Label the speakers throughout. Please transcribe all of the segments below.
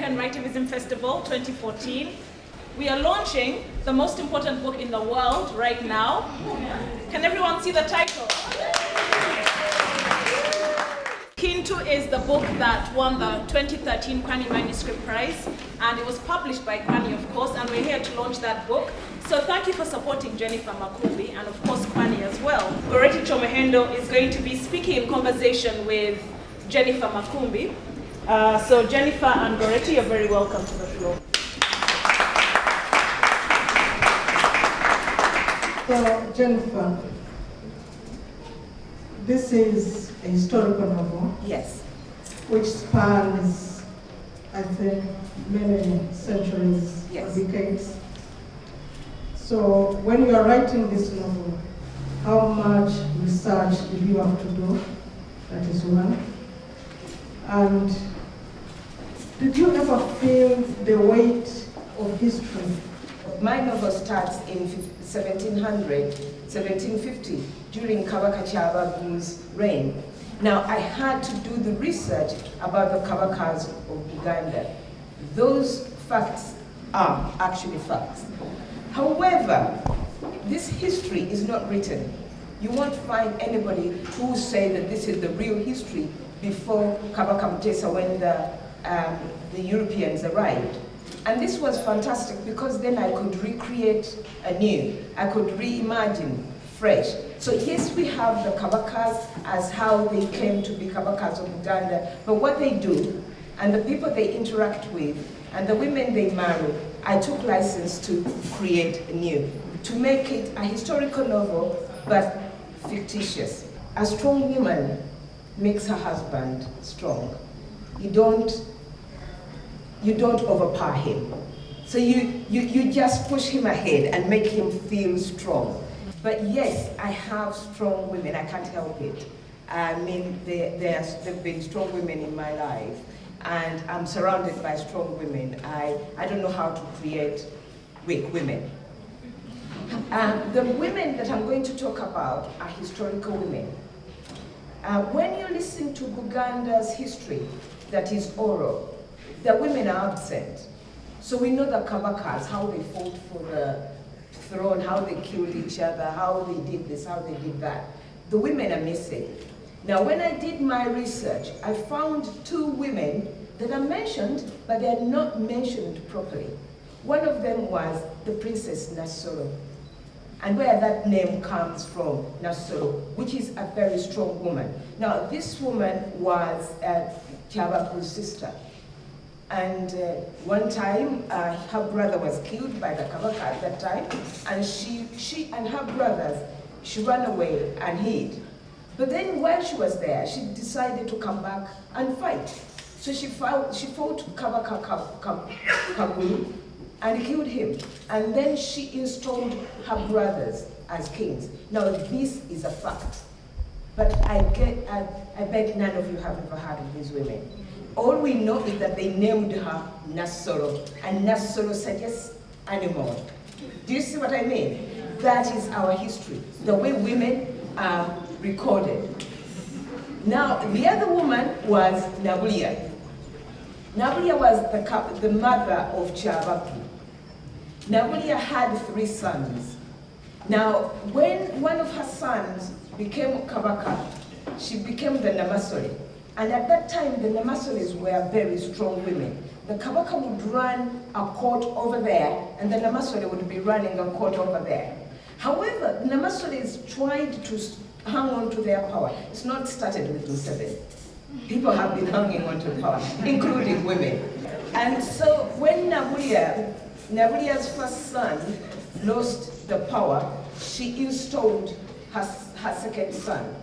Speaker 1: African Writivism Festival 2014. We are launching the most important book in the world right now. Can everyone see the title? Kintu is the book that won the 2013 Kwani Manuscript Prize, and it was published by Kwani, of course, and we're here to launch that book. So thank you for supporting Jennifer Makumbi, and of course Kwani as well. Goretti Kyomuhendo is going to be speaking in conversation with Jennifer Makumbi. So Jennifer and Goretti, you're very welcome to the floor.
Speaker 2: So Jennifer, this is a historical novel.
Speaker 1: Yes.
Speaker 2: Which spans, I think, many centuries,
Speaker 1: yes,
Speaker 2: or decades. So when you are writing this novel, how much research did you have to do? That is one. And did you ever feel the weight of history?
Speaker 3: My novel starts in 1750, during Kabaka Kyabagu's reign. Now, I had to do the research about the Kabakas of Uganda. Those facts are actually facts. However, this history is not written. You won't find anybody who will say that this is the real history before Kabaka Mutesa, when the Europeans arrived. And this was fantastic because then I could recreate anew. I could reimagine fresh. So yes, we have the Kabakas as how they came to be Kabakas of Uganda, but what they do, and the people they interact with, and the women they marry, I took license to create anew, to make it a historical novel, but fictitious. A strong woman makes her husband strong. You don't overpower him. So you just push him ahead and make him feel strong. But yes, I have strong women, I can't help it. I mean, there've been strong women in my life, and I'm surrounded by strong women. I don't know how to create weak women. The women that I'm going to talk about are historical women. When you listen to Uganda's history, that is oral, the women are absent. So we know the Kabakas, how they fought for the throne, how they killed each other, how they did this, how they did that. The women are missing. Now, when I did my research, I found two women that are mentioned, but they are not mentioned properly. One of them was the Princess Nasoro, and where that name comes from, Nasoro, which is a very strong woman. Now, this woman was Kyabaku's sister. And one time, her brother was killed by the Kabaka at that time, and she and her brothers, she ran away and hid. But then while she was there, she decided to come back and fight. So she fought Kabaka Kabulu and killed him. And then she installed her brothers as kings. Now this is a fact. But I bet none of you have ever heard of these women. All we know is that they named her Nasoro, and Nasoro suggests animal. Do you see what I mean? That is our history, the way women are recorded. Now, the other woman was Nabulia. Nabulia was the mother of Kyabaku. Nabulia had 3 sons. Now, when one of her sons became Kabaka, she became the Namasole. And at that time, the Namasoles were very strong women. The Kabaka would run a court over there, and the Namasole would be running a court over there. However, the Namasoles tried to hang on to their power. It's not started with Museveni. People have been hanging on to power, including women. And so when Nabulia's first son lost the power, she installed her second son.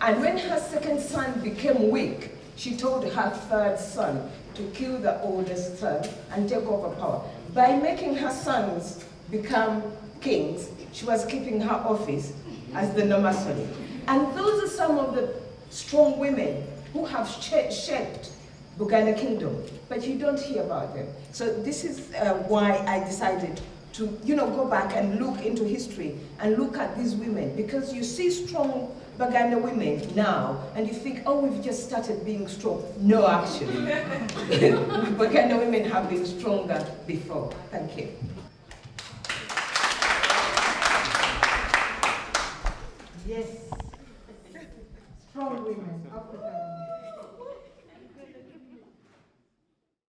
Speaker 3: And when her second son became weak, she told her third son to kill the oldest son and take over power. By making her sons become kings, she was keeping her office as the Namasole. And those are some of the strong women who have shaped Buganda Kingdom, but you don't hear about them. So this is why I decided to go back and look into history and look at these women, because you see strong Baganda women now, and you think, oh, we've just started being strong. No, actually. Baganda women have been stronger before. Thank you.
Speaker 2: Yes. Strong women, African women.